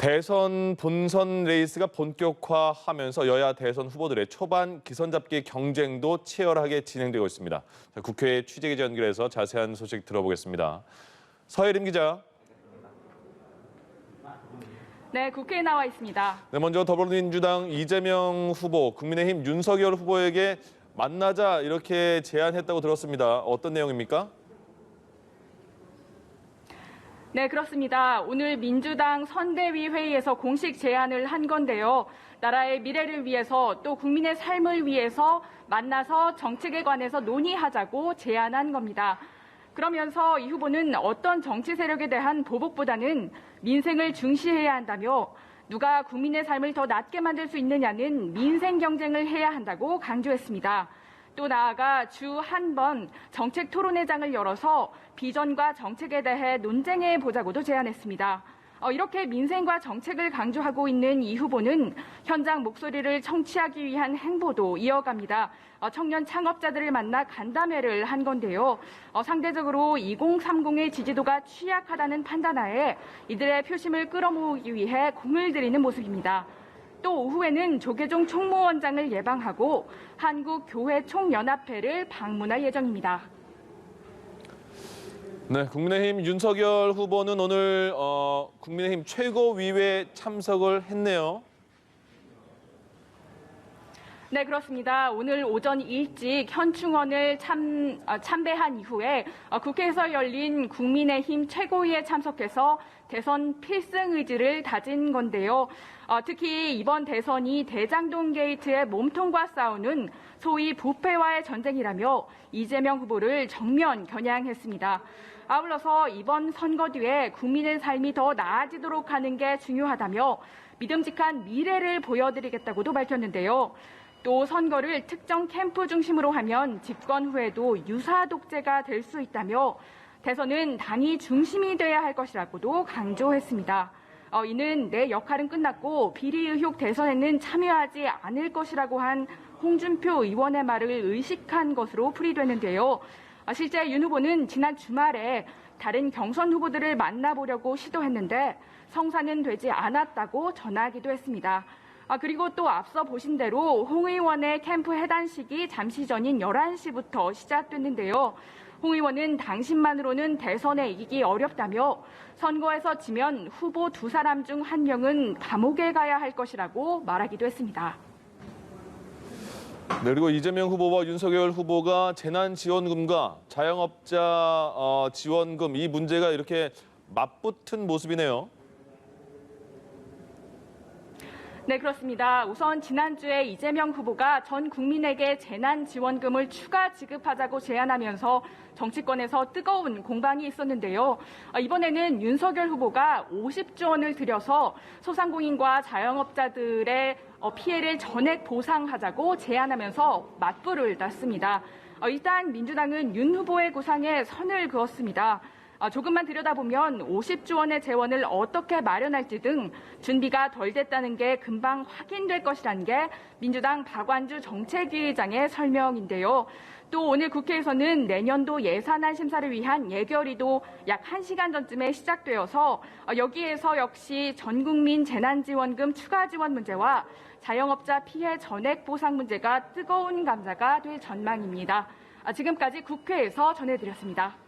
대선 본선 레이스가 본격화하면서 여야 대선 후보들의 초반 기선 잡기 경쟁도 치열하게 진행되고 있습니다. 국회 취재기자 연결해서 자세한 소식 들어보겠습니다. 서혜림 기자. 네, 국회에 나와 있습니다. 네, 먼저 더불어민주당 이재명 후보, 국민의힘 윤석열 후보에게 만나자 이렇게 제안했다고 들었습니다. 어떤 내용입니까? 네, 그렇습니다. 오늘 민주당 선대위 회의에서 공식 제안을 한 건데요. 나라의 미래를 위해서 또 국민의 삶을 위해서 만나서 정책에 관해서 논의하자고 제안한 겁니다. 그러면서 이 후보는 어떤 정치 세력에 대한 보복보다는 민생을 중시해야 한다며 누가 국민의 삶을 더 낫게 만들 수 있느냐는 민생 경쟁을 해야 한다고 강조했습니다. 또 나아가 주 한 번 정책 토론회장을 열어서 비전과 정책에 대해 논쟁해 보자고도 제안했습니다. 이렇게 민생과 정책을 강조하고 있는 이 후보는 현장 목소리를 청취하기 위한 행보도 이어갑니다. 청년 창업자들을 만나 간담회를 한 건데요. 상대적으로 2030의 지지도가 취약하다는 판단하에 이들의 표심을 끌어모으기 위해 공을 들이는 모습입니다. 또 오후에는 조계종 총무원장을 예방하고 한국교회총연합회를 방문할 예정입니다. 네, 국민의힘 윤석열 후보는 오늘 국민의힘 최고위회에 참석을 했네요. 네, 그렇습니다. 오늘 오전 일찍 현충원을 참배한 이후에 국회에서 열린 국민의힘 최고위에 참석해서 대선 필승 의지를 다진 건데요. 특히 이번 대선이 대장동 게이트의 몸통과 싸우는 소위 부패와의 전쟁이라며 이재명 후보를 정면 겨냥했습니다. 아울러서 이번 선거 뒤에 국민의 삶이 더 나아지도록 하는 게 중요하다며 믿음직한 미래를 보여드리겠다고도 밝혔는데요. 또 선거를 특정 캠프 중심으로 하면 집권 후에도 유사 독재가 될 수 있다며 대선은 당이 중심이 돼야 할 것이라고도 강조했습니다. 이는 내 역할은 끝났고 비리 의혹 대선에는 참여하지 않을 것이라고 한 홍준표 의원의 말을 의식한 것으로 풀이되는데요. 실제 윤 후보는 지난 주말에 다른 경선 후보들을 만나보려고 시도했는데 성사는 되지 않았다고 전하기도 했습니다. 그리고 또 앞서 보신 대로 홍 의원의 캠프 해단식이 잠시 전인 11시부터 시작됐는데요. 홍 의원은 당신만으로는 대선에 이기기 어렵다며 선거에서 지면 후보 두 사람 중 한 명은 감옥에 가야 할 것이라고 말하기도 했습니다. 네, 그리고 이재명 후보와 윤석열 후보가 재난지원금과 자영업자 지원금 이 문제가 이렇게 맞붙은 모습이네요. 네, 그렇습니다. 우선 지난주에 이재명 후보가 전 국민에게 재난지원금을 추가 지급하자고 제안하면서 정치권에서 뜨거운 공방이 있었는데요. 이번에는 윤석열 후보가 50조 원을 들여서 소상공인과 자영업자들의 피해를 전액 보상하자고 제안하면서 맞불을 놨습니다. 일단 민주당은 윤 후보의 구상에 선을 그었습니다. 조금만 들여다보면 50조 원의 재원을 어떻게 마련할지 등 준비가 덜 됐다는 게 금방 확인될 것이라는 게 민주당 박완주 정책위의장의 설명인데요. 또 오늘 국회에서는 내년도 예산안 심사를 위한 예결위도 약 1시간 전쯤에 시작되어서 여기에서 역시 전국민 재난지원금 추가 지원 문제와 자영업자 피해 전액 보상 문제가 뜨거운 감자가 될 전망입니다. 지금까지 국회에서 전해드렸습니다.